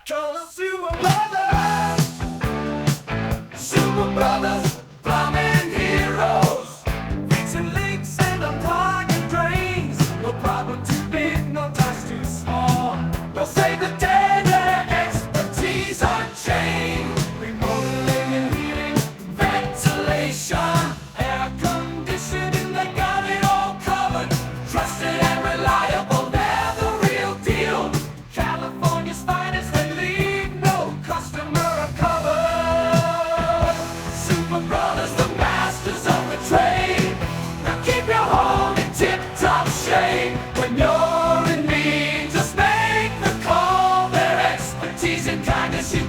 'Cause Super Brothers, plumbing heroes, fixing leaks and unclogging drains. No problem too big, no task too small. They'll save the day, their expertise unchained. Remodeling and heating, ventilation, air conditioning, they got it all covered. Trusted and reliable, they're the real deal. California's finest, they leave no customer uncovered. Super Brothers, the masters of the trade. Now keep your home in tip-top shape. When you're in need, just make the call. Their expertise and kindness you